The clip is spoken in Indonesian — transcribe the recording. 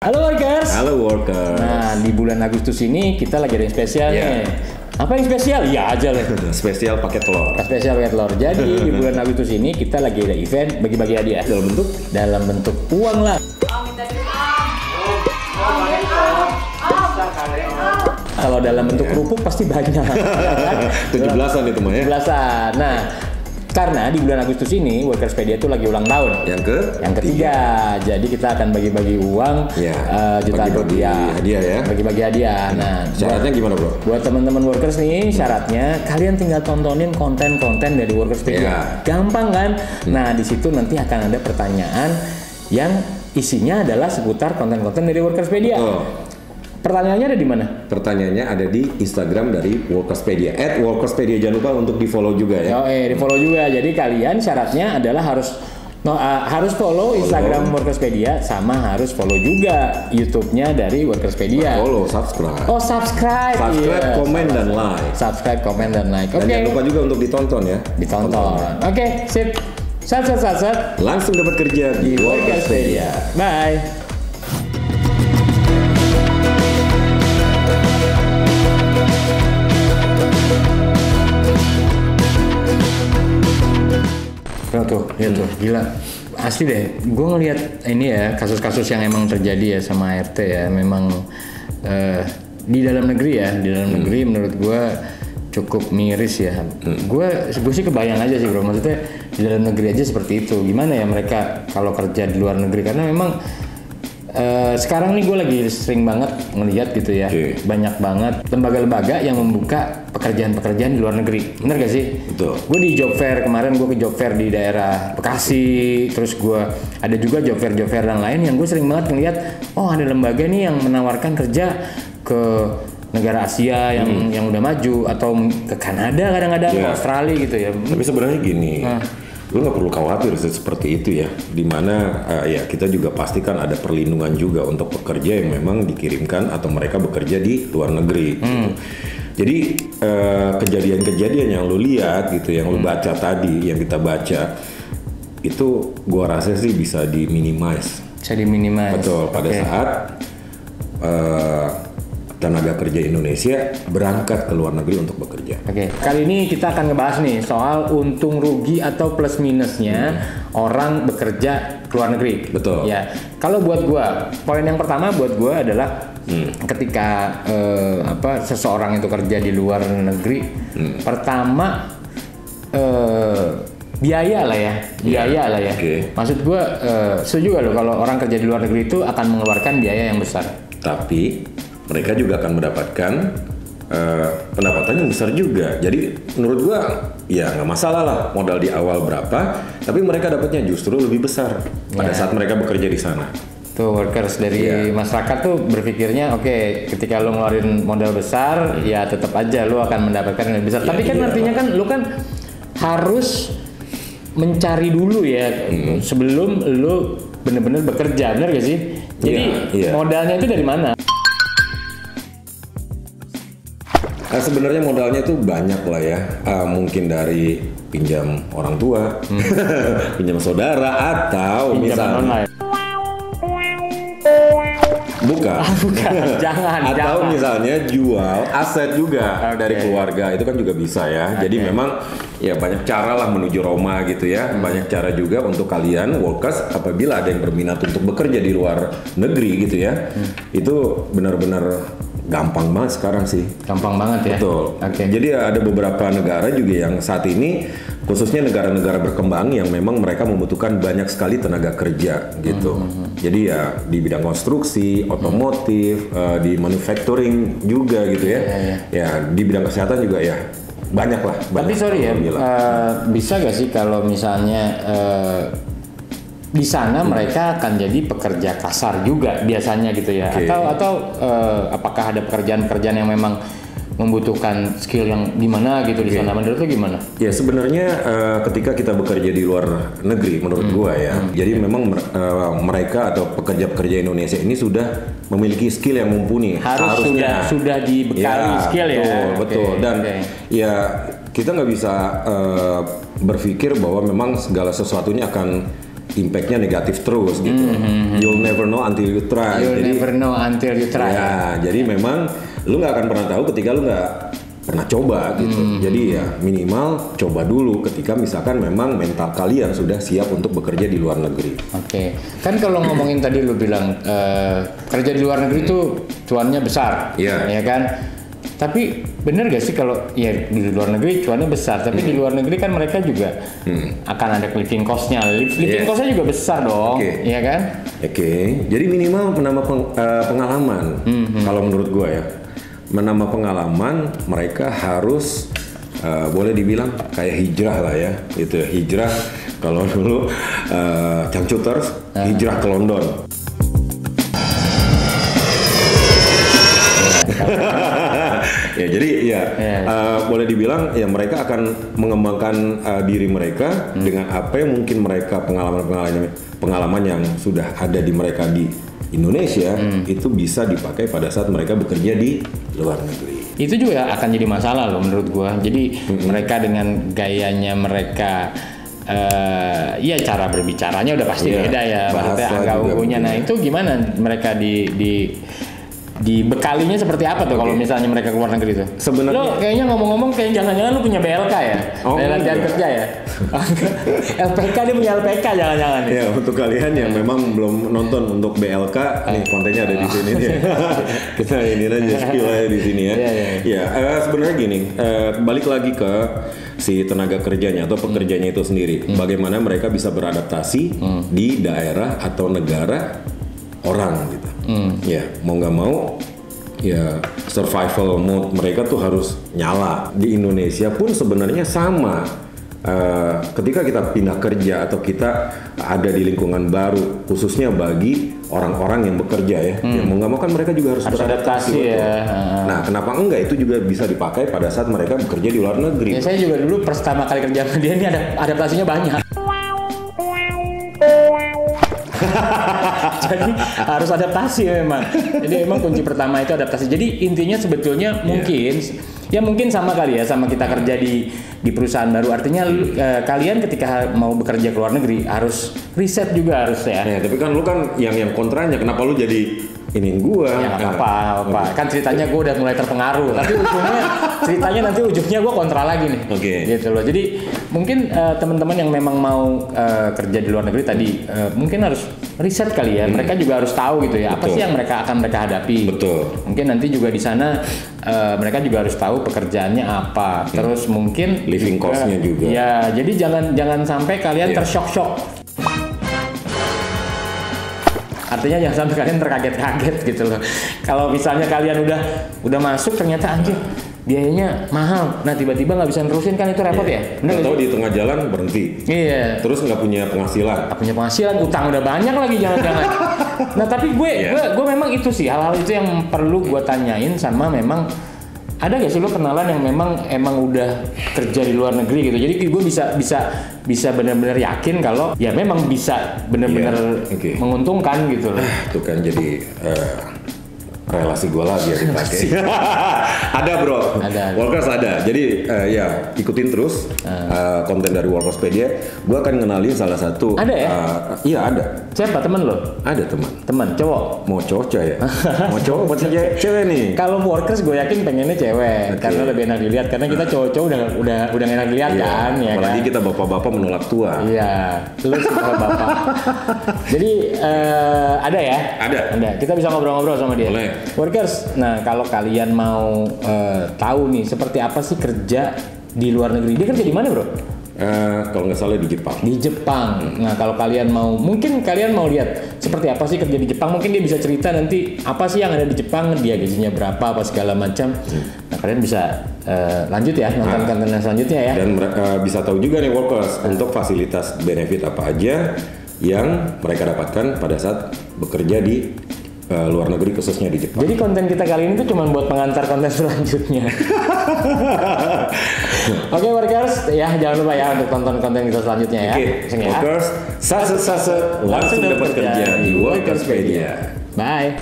Halo workers. Halo workers. Nah, di bulan Agustus ini kita lagi ada yang spesial nih. Apa yang spesial? Ya aja lah. Spesial paket telur. Spesial paket telur. Jadi di bulan Agustus ini kita lagi ada event bagi-bagi hadiah. Dalam bentuk uang lah. Kalau dalam bentuk kerupuk pasti banyak. 17-an itu mah ya. 17-an. Nah, karena di bulan Agustus ini Workerspedia itu lagi ulang tahun. Yang ketiga. Jadi kita akan bagi-bagi uang jutaan rupiah. Hadiah ya. Bagi-bagi hadiah. Nah, syaratnya gimana bro? Buat teman-teman workers nih, syaratnya kalian tinggal tontonin konten-konten dari Workerspedia. Gampang kan? Nah, di situ nanti akan ada pertanyaan yang isinya adalah seputar konten-konten dari Workerspedia. Pertanyaannya ada di mana? Pertanyaannya ada di Instagram dari Workerspedia @Workerspedia. Jangan lupa untuk di follow juga ya. Di follow juga. Jadi kalian syaratnya adalah harus follow Instagram Workerspedia sama harus follow juga YouTube-nya dari Workerspedia. Follow, subscribe. Subscribe, komen dan like. Subscribe, komen dan like. Dan jangan lupa juga untuk ditonton ya. Ditonton. Oke, sip. Sat. Langsung dapat kerja di Workerspedia. Bye. Tuh, gila. Asli deh, gue ngelihat ini ya kasus-kasus yang emang terjadi ya sama ART ya, memang di dalam negeri menurut gue cukup miris ya. Gue sih kebayang aja sih bro, maksudnya di dalam negeri aja seperti itu, gimana ya mereka kalau kerja di luar negeri, karena memang sekarang nih gue lagi sering banget ngelihat gitu ya, banyak banget lembaga-lembaga yang membuka pekerjaan-pekerjaan di luar negeri, bener gak sih? Betul. Gue di job fair kemarin, gue ke job fair di daerah Bekasi, terus gue ada juga job fair dan lain yang gue sering banget ngelihat, oh ada lembaga nih yang menawarkan kerja ke negara Asia yang udah maju, atau ke Kanada kadang-kadang, ke Australia gitu ya. Tapi sebenarnya gini. Lu nggak perlu khawatir seperti itu ya, dimana ya kita juga pastikan ada perlindungan juga untuk pekerja yang memang dikirimkan atau mereka bekerja di luar negeri. Gitu. Jadi kejadian-kejadian yang lu lihat gitu, yang lu baca tadi, yang kita baca itu, gua rasa sih bisa diminimize. Betul, pada saat tenaga kerja Indonesia berangkat ke luar negeri untuk bekerja. Kali ini kita akan ngebahas nih soal untung rugi atau plus minusnya orang bekerja ke luar negeri. Betul. Ya, kalau buat gua, poin yang pertama buat gua adalah ketika seseorang itu kerja di luar negeri, pertama biaya lah ya. Maksud gua setuju gak lo kalau orang kerja di luar negeri itu akan mengeluarkan biaya yang besar. Tapi mereka juga akan mendapatkan pendapatan yang besar juga. Jadi menurut gua ya nggak masalah lah modal di awal berapa, tapi mereka dapatnya justru lebih besar pada saat mereka bekerja di sana. Tuh workers dari masyarakat tuh berpikirnya ketika lo ngeluarin modal besar ya tetap aja lo akan mendapatkan yang lebih besar. Tapi kan artinya kan lo kan harus mencari dulu ya sebelum lo bener-bener bekerja, bener gak sih? Jadi modalnya itu dari mana? Nah, sebenarnya modalnya tuh banyak lah ya, mungkin dari pinjam orang tua, pinjam saudara, atau pinjaman misalnya atau misalnya jual aset juga dari keluarga, itu kan juga bisa ya. Jadi memang ya banyak cara lah menuju Roma gitu ya, banyak cara juga untuk kalian workers apabila ada yang berminat untuk bekerja di luar negeri gitu ya, itu benar-benar gampang banget sekarang sih. Gampang banget ya. Betul. Jadi ada beberapa negara juga yang saat ini, khususnya negara-negara berkembang yang memang mereka membutuhkan banyak sekali tenaga kerja gitu. Jadi ya di bidang konstruksi, otomotif, di manufacturing juga gitu ya. Ya di bidang kesehatan juga ya banyak lah. Tapi sorry ya, bisa gak sih kalau misalnya di sana mereka akan jadi pekerja kasar juga biasanya gitu ya, atau apakah ada pekerjaan-pekerjaan yang memang membutuhkan skill yang gimana gitu di sana, menurut lo gimana? Ya sebenarnya ketika kita bekerja di luar negeri menurut gua ya, jadi memang mereka atau pekerja-pekerja Indonesia ini sudah memiliki skill yang mumpuni. Harusnya sudah dibekali skill ya. Betul. Dan ya kita nggak bisa berpikir bahwa memang segala sesuatunya akan impactnya negatif terus gitu. You'll never know until you try. You'll never know until you try. Ya, jadi memang lu nggak akan pernah tahu ketika lu nggak pernah coba gitu. Jadi ya minimal coba dulu ketika misalkan memang mental kalian sudah siap untuk bekerja di luar negeri. Oke. Kan kalau ngomongin tadi lu bilang kerja di luar negeri itu cuannya besar, Iya. ya kan? Tapi bener gak sih kalau ya di luar negeri cuannya besar, tapi di luar negeri kan mereka juga akan ada living cost-nya. Living cost-nya juga besar dong, ya kan? Oke. Jadi minimal menambah pengalaman. Kalau menurut gua ya, menambah pengalaman mereka harus boleh dibilang kayak hijrah lah ya, gitu ya. Hijrah kalau dulu Changcuters hijrah ke London. Ya jadi ya boleh dibilang ya mereka akan mengembangkan diri mereka dengan apa yang mungkin mereka pengalaman yang sudah ada di mereka di Indonesia itu bisa dipakai pada saat mereka bekerja di luar negeri. Itu juga akan jadi masalah loh menurut gua. Jadi mereka dengan gayanya mereka ya cara berbicaranya udah pasti beda ya, maksudnya agak ungunya. Nah itu gimana mereka dibekalinya seperti apa tuh kalau misalnya mereka keluar negeri itu? Sebenarnya lo kayaknya ngomong-ngomong kayak jangan-jangan lu punya BLK ya? Latihan kerja ya? LPK, dia punya LPK jangan-jangan nih. Ya untuk kalian yang memang belum nonton untuk BLK, nih kontennya ada di sini nih. Kita ini aja spill aja di sini ya. Ya sebenarnya gini, balik lagi ke si tenaga kerjanya atau pekerjanya itu sendiri. Bagaimana mereka bisa beradaptasi di daerah atau negara orang gitu. Ya mau nggak mau ya survival mode mereka tuh harus nyala. Di Indonesia pun sebenarnya sama. Ketika kita pindah kerja atau kita ada di lingkungan baru, khususnya bagi orang-orang yang bekerja ya, mau nggak mau kan mereka juga harus beradaptasi ya. Nah, kenapa enggak? Itu juga bisa dipakai pada saat mereka bekerja di luar negeri. Ya saya juga dulu pertama kali kerja sama dia ini ada adaptasinya banyak. Jadi harus adaptasi memang. Jadi memang kunci pertama itu adaptasi. Jadi intinya sebetulnya mungkin sama kali ya sama kita kerja di perusahaan baru. Artinya kalian ketika mau bekerja ke luar negeri harus riset juga harus ya. Ya, tapi kan lu kan yang kontranya, kenapa lu jadi ini gua? Ya nggak apa-apa. Kan ceritanya gua udah mulai terpengaruh. Tapi ujungnya ujungnya gua kontra lagi nih. Gitu loh. Jadi mungkin teman-teman yang memang mau kerja di luar negeri tadi mungkin harus riset kali ya. Mereka juga harus tahu gitu ya. Apa sih yang mereka hadapi. Betul. Mungkin nanti juga di sana mereka juga harus tahu pekerjaannya apa. Terus mungkin living cost-nya juga. Ya, jadi jangan sampai kalian tersyok-syok. Artinya jangan sampai kalian terkaget-kaget gitu loh. Kalau misalnya kalian udah masuk ternyata anjir biayanya mahal. Nah tiba-tiba nggak bisa nerusin kan itu repot ya. Nggak tahu di tengah jalan berhenti. Iya. Terus nggak punya penghasilan. Utang udah banyak lagi jangan-jangan. Nah tapi gue memang itu sih hal-hal itu yang perlu gue tanyain sama memang. Ada gak sih lo kenalan yang emang udah kerja di luar negeri gitu? Jadi gue bisa benar-benar yakin kalau ya memang bisa benar-benar menguntungkan gitu loh. Itu kan jadi relasi gue lagi ya dipakai. Ada bro, Workers ada. Jadi ya ikutin terus konten dari Workerspedia. Gue akan ngenalin salah satu. Ada ya? Iya ada. Siapa temen lo? Ada teman. Teman cowok? Mau cowok ya? Mau cowok mau cewek nih? Kalau Workers gue yakin pengennya cewek karena lebih enak dilihat. Karena kita cowok-cowok udah enak dilihat kan? Ya apalagi kan? kita bapak-bapak menolak tua. Iya, lu sih bapak-bapak. Jadi ada ya? Ada. Kita bisa ngobrol-ngobrol sama dia. Boleh. Workers, nah kalau kalian mau tahu nih seperti apa sih kerja di luar negeri, dia kerja di mana bro? Kalau nggak salah di Jepang. Di Jepang. Nah kalau kalian mungkin kalian mau lihat seperti apa sih kerja di Jepang, mungkin dia bisa cerita nanti apa sih yang ada di Jepang, dia gajinya berapa, apa segala macam. Nah kalian bisa lanjut ya nonton konten selanjutnya ya. Dan bisa tahu juga nih Workers untuk fasilitas benefit apa aja yang mereka dapatkan pada saat bekerja di luar negeri khususnya di Jepang. Jadi konten kita kali ini tuh cuma buat pengantar konten selanjutnya. Oke Workers, ya jangan lupa ya untuk tonton konten kita selanjutnya ya. Workers, langsung dapat kerja di Workerspedia. Bye.